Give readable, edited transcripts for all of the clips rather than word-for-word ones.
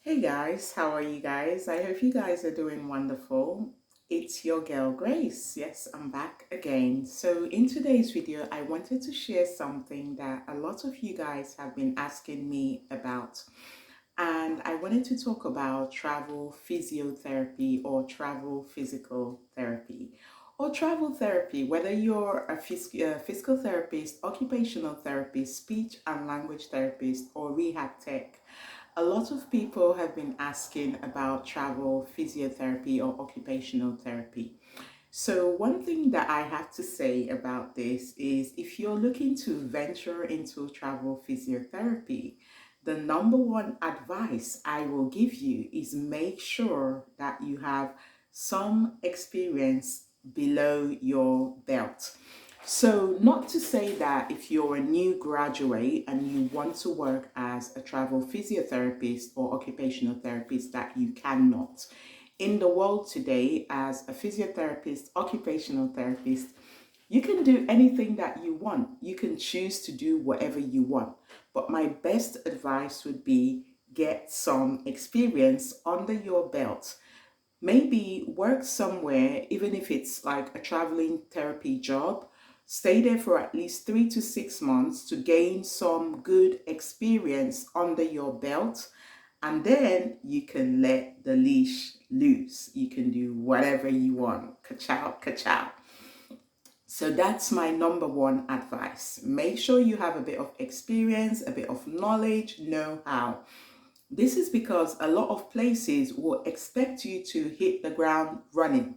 Hey guys, how are you guys? I hope you guys are doing wonderful. It's your girl Grace. Yes, I'm back again. So in today's video, I wanted to share something that a lot of you guys have been asking me about. And I wanted to talk about travel physiotherapy or travel physical therapy or travel therapy, whether you're a physical therapist, occupational therapist, speech and language therapist, or rehab tech. A lot of people have been asking about travel physiotherapy or occupational therapy. So one thing that I have to say about this is if you're looking to venture into travel physiotherapy, the number one advice I will give you is make sure that you have some experience below your belt. So not to say that if you're a new graduate and you want to work as a travel physiotherapist or occupational therapist that you cannot. In the world today, as a physiotherapist, occupational therapist, you can do anything that you want. You can choose to do whatever you want. But my best advice would be get some experience under your belt. Maybe work somewhere, even if it's like a traveling therapy job. Stay there for at least 3 to 6 months to gain some good experience under your belt. And then you can let the leash loose. You can do whatever you want. Ka-chow, ka-chow. So that's my number one advice. Make sure you have a bit of experience, a bit of knowledge, know-how. This is because a lot of places will expect you to hit the ground running.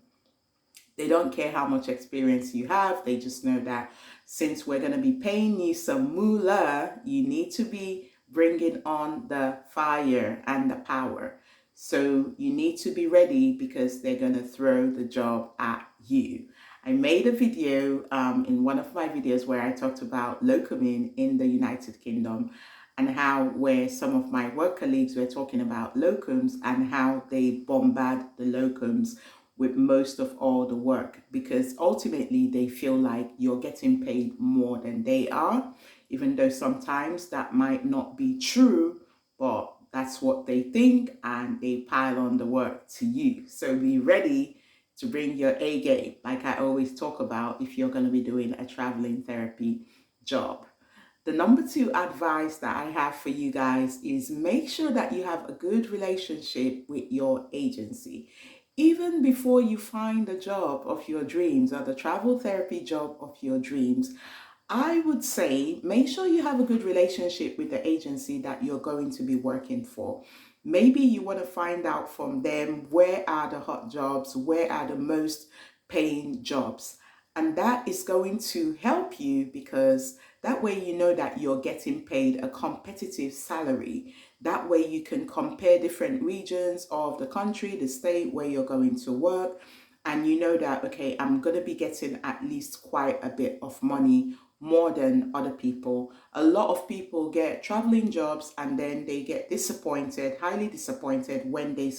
They don't care how much experience you have. They just know that since we're going to be paying you some moolah, you need to be bringing on the fire and the power. So you need to be ready because they're going to throw the job at you. I made a video in one of my videos where I talked about locuming in the United Kingdom and how where some of my work colleagues were talking about locums and how they bombard the locums with most of all the work because ultimately they feel like you're getting paid more than they are, even though sometimes that might not be true, but that's what they think and they pile on the work to you. So be ready to bring your A game, like I always talk about if you're going to be doing a traveling therapy job. The number two advice that I have for you guys is make sure that you have a good relationship with your agency. Even before you find the job of your dreams or the travel therapy job of your dreams, I would say make sure you have a good relationship with the agency that you're going to be working for. Maybe you want to find out from them where are the hot jobs, where are the most paying jobs. And that is going to help you because that way you know that you're getting paid a competitive salary. That way you can compare different regions of the country, the state where you're going to work, and you know that, okay, I'm going to be getting at least quite a bit of money more than other people. A lot of people get traveling jobs and then they get disappointed, highly disappointed when they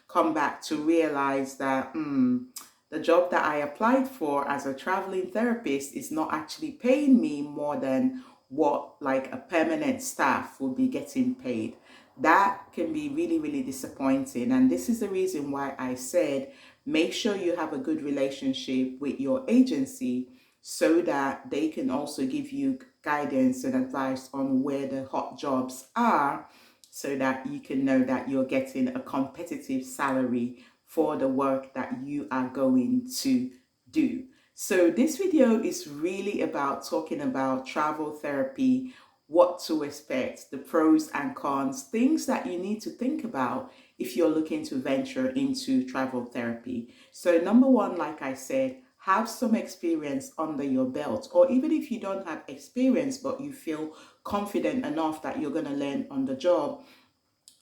come back to realize that the job that I applied for as a traveling therapist is not actually paying me more than what like a permanent staff would be getting paid. That can be really, really disappointing. And this is the reason why I said, make sure you have a good relationship with your agency so that they can also give you guidance and advice on where the hot jobs are so that you can know that you're getting a competitive salary for the work that you are going to do. So this video is really about talking about travel therapy, what to expect, the pros and cons, things that you need to think about if you're looking to venture into travel therapy. So number one, like I said, have some experience under your belt, or even if you don't have experience but you feel confident enough that you're going to learn on the job,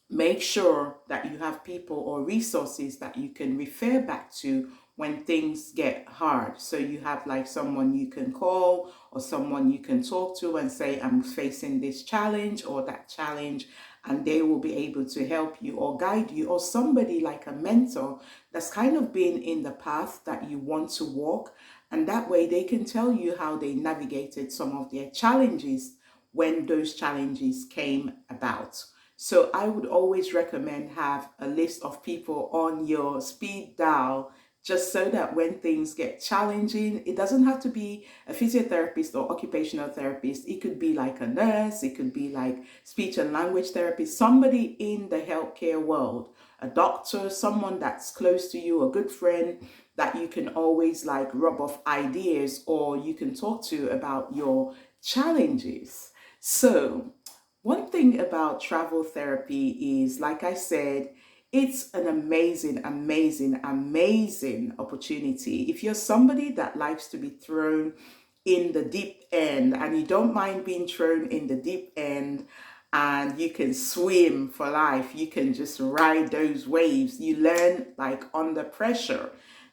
make sure that you have people or resources that you can refer back to when things get hard. So you have like someone you can call or someone you can talk to and say, I'm facing this challenge or that challenge, and they will be able to help you or guide you, or somebody like a mentor that's kind of been in the path that you want to walk. And that way they can tell you how they navigated some of their challenges when those challenges came about. So I would always recommend have a list of people on your speed dial, just so that when things get challenging, it doesn't have to be a physiotherapist or occupational therapist. It could be like a nurse, it could be like speech and language therapist, somebody in the healthcare world, a doctor, someone that's close to you, a good friend that you can always like rub off ideas or you can talk to about your challenges. So one thing about travel therapy is, like I said, it's an amazing, amazing, amazing opportunity. If you're somebody that likes to be thrown in the deep end and you don't mind being thrown in the deep end and you can swim for life, you can just ride those waves, you learn like under pressure,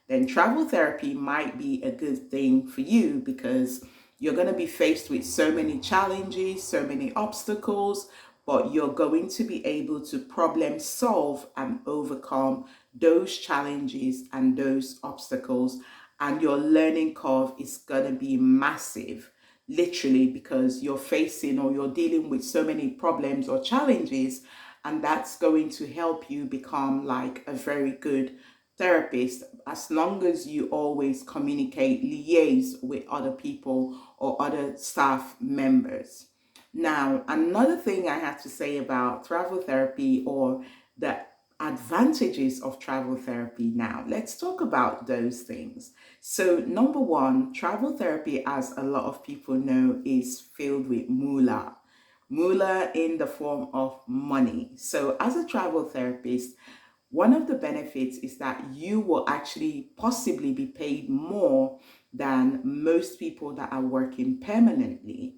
then travel therapy might be a good thing for you, because you're going to be faced with so many challenges, so many obstacles, but you're going to be able to problem solve and overcome those challenges and those obstacles. And your learning curve is going to be massive, literally, because you're facing or you're dealing with so many problems or challenges. And that's going to help you become like a very good therapist, as long as you always communicate, liaise with other people or other staff members. Now, another thing I have to say about travel therapy, or the advantages of travel therapy. Now, let's talk about those things. So, number one, travel therapy, as a lot of people know, is filled with moolah. Moolah in the form of money. So, as a travel therapist, one of the benefits is that you will actually possibly be paid more than most people that are working permanently.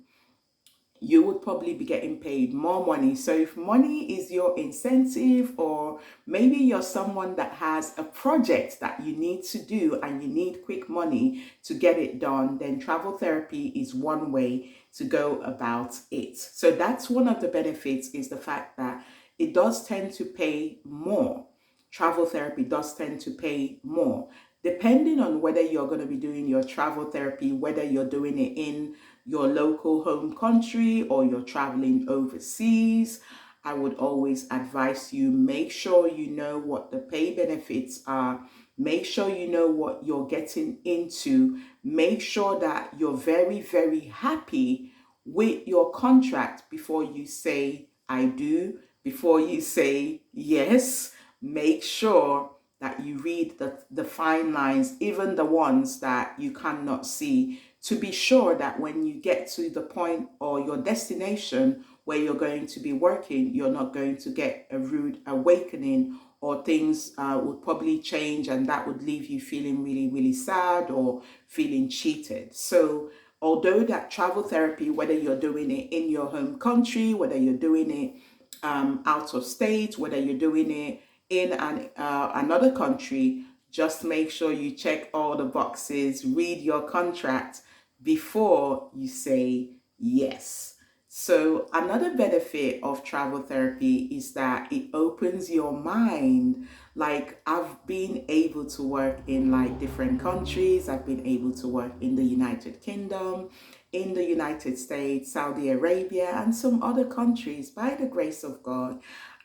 You would probably be getting paid more money. So if money is your incentive, or maybe you're someone that has a project that you need to do and you need quick money to get it done, then travel therapy is one way to go about it. So that's one of the benefits, is the fact that it does tend to pay more. Travel therapy does tend to pay more, depending on whether you're going to be doing your travel therapy, whether you're doing it in your local home country or you're traveling overseas. I would always advise you, make sure you know what the pay benefits are. Make sure you know what you're getting into. Make sure that you're very, very happy with your contract before you say I do, before you say yes. Make sure that you read the fine lines, even the ones that you cannot see, to be sure that when you get to the point or your destination where you're going to be working, you're not going to get a rude awakening, or things would probably change and that would leave you feeling really, really sad or feeling cheated. So although that travel therapy, whether you're doing it in your home country, whether you're doing it out of state, whether you're doing it in another country, just make sure you check all the boxes, read your contract before you say yes. So another benefit of travel therapy is that it opens your mind. Like, I've been able to work in like different countries. I've been able to work in the United Kingdom, in the United States, Saudi Arabia, and some other countries by the grace of God.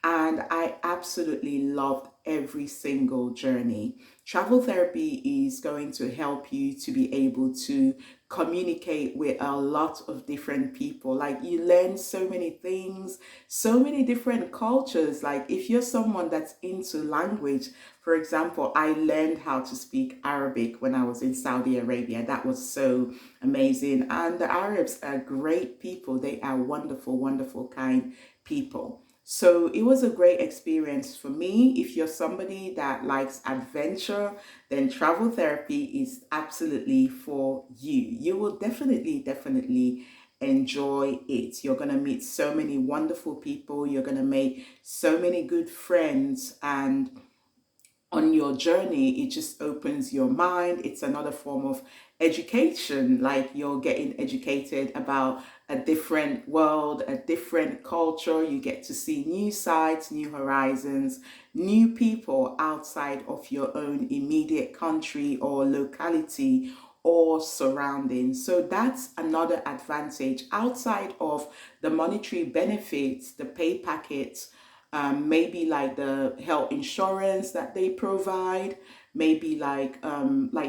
And I absolutely loved every single journey. Travel therapy is going to help you to be able to communicate with a lot of different people. Like, you learn so many things, so many different cultures. Like, if you're someone that's into language, for example, I learned how to speak Arabic when I was in Saudi Arabia. That was so amazing. And the Arabs are great people. They are wonderful, wonderful, kind people. So it was a great experience for me. If you're somebody that likes adventure, then travel therapy is absolutely for you. You will definitely, definitely enjoy it. You're going to meet so many wonderful people. You're going to make so many good friends, and on your journey, it just opens your mind. It's another form of education, like you're getting educated about a different world, a different culture. You get to see new sights, new horizons, new people outside of your own immediate country or locality or surroundings. So that's another advantage outside of the monetary benefits, the pay packets. maybe like the health insurance that they provide, maybe like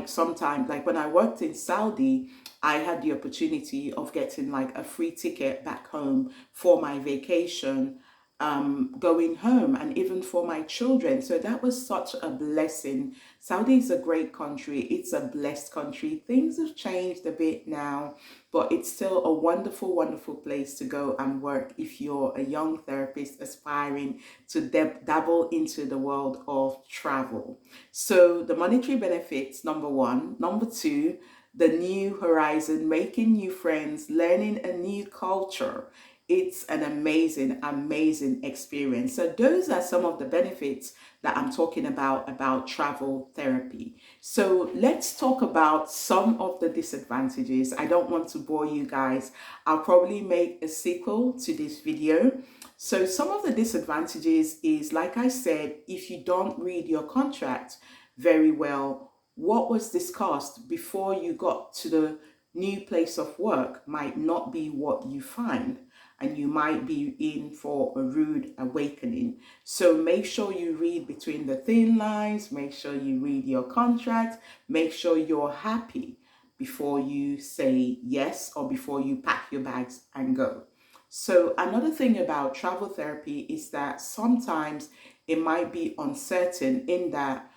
sometimes, like when I worked in Saudi, I had the opportunity of getting like a free ticket back home for my vacation, going home, and even for my children. So that was such a blessing. Saudi is a great country. It's a blessed country. Things have changed a bit now, but it's still a wonderful, wonderful place to go and work if you're a young therapist aspiring to dabble into the world of travel. So the monetary benefits, number one. Number two, the new horizon, making new friends, learning a new culture. It's an amazing, amazing experience. So those are some of the benefits that I'm talking about travel therapy. So let's talk about some of the disadvantages. I don't want to bore you guys. I'll probably make a sequel to this video. So some of the disadvantages is, like I said, if you don't read your contract very well, what was discussed before you got to the new place of work might not be what you find, and you might be in for a rude awakening. So make sure you read between the thin lines, make sure you read your contract, make sure you're happy before you say yes or before you pack your bags and go. So another thing about travel therapy is that sometimes it might be uncertain, in that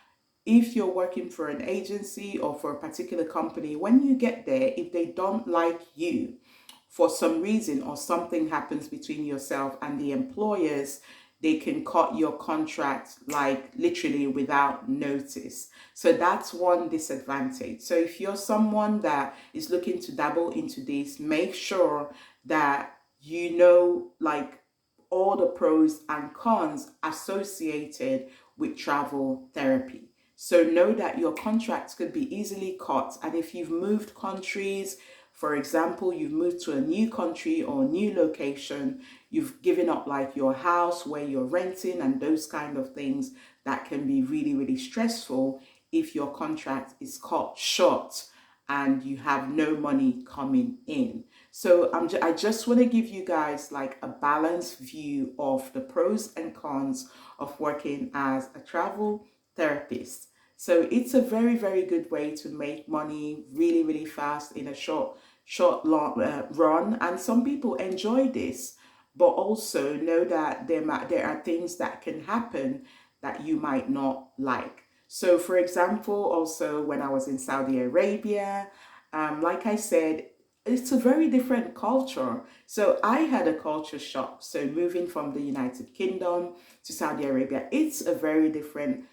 if you're working for an agency or for a particular company, when you get there, if they don't like you for some reason, or something happens between yourself and the employers, they can cut your contract like literally without notice. So that's one disadvantage. So if you're someone that is looking to dabble into this, make sure that you know like all the pros and cons associated with travel therapy. So know that your contracts could be easily cut. And if you've moved countries, for example, you've moved to a new country or new location, you've given up like your house where you're renting and those kind of things, that can be really, really stressful if your contract is cut short and you have no money coming in. So I just want to give you guys like a balanced view of the pros and cons of working as a travel therapist. So it's a very, very good way to make money really, really fast in a long run. And some people enjoy this, but also know that there are things that can happen that you might not like. So for example, also when I was in Saudi Arabia, like I said, it's a very different culture. So I had a culture shock. So moving from the United Kingdom to Saudi Arabia, it's a very different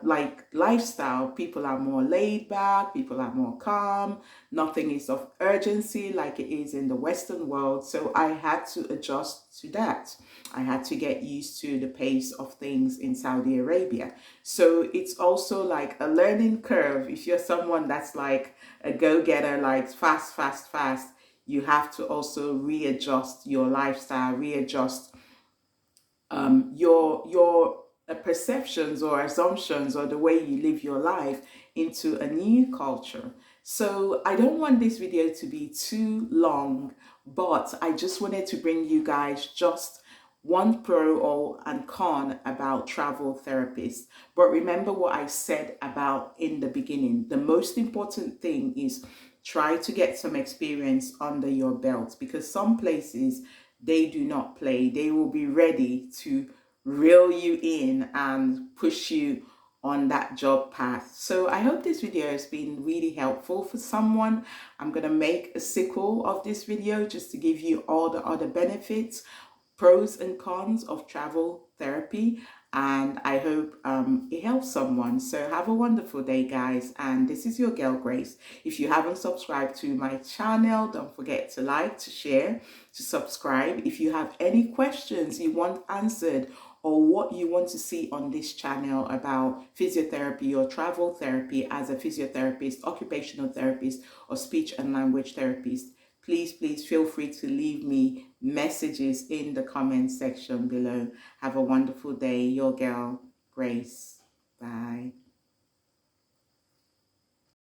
like lifestyle. People are more laid back, people are more calm, nothing is of urgency like it is in the Western world. So I had to adjust to that. I had to get used to the pace of things in Saudi Arabia. So it's also like a learning curve. If you're someone that's like a go-getter, like fast, fast, fast, you have to also readjust your lifestyle, readjust your perceptions or assumptions or the way you live your life into a new culture. So I don't want this video to be too long, but I just wanted to bring you guys just one pro or and con about travel therapists. But remember what I said about in the beginning. The most important thing is try to get some experience under your belt, because some places, they do not play. They will be ready to reel you in and push you on that job path. So I hope this video has been really helpful for someone. I'm going to make a sequel of this video just to give you all the other benefits, pros and cons of travel therapy, and I hope it helps someone. So have a wonderful day, guys, and this is your girl Grace. If you haven't subscribed to my channel, don't forget to like, to share, to subscribe. If you have any questions you want answered, or what you want to see on this channel about physiotherapy or travel therapy as a physiotherapist, occupational therapist, or speech and language therapist, please feel free to leave me messages in the comment section below. Have a wonderful day. Your girl, Grace. Bye.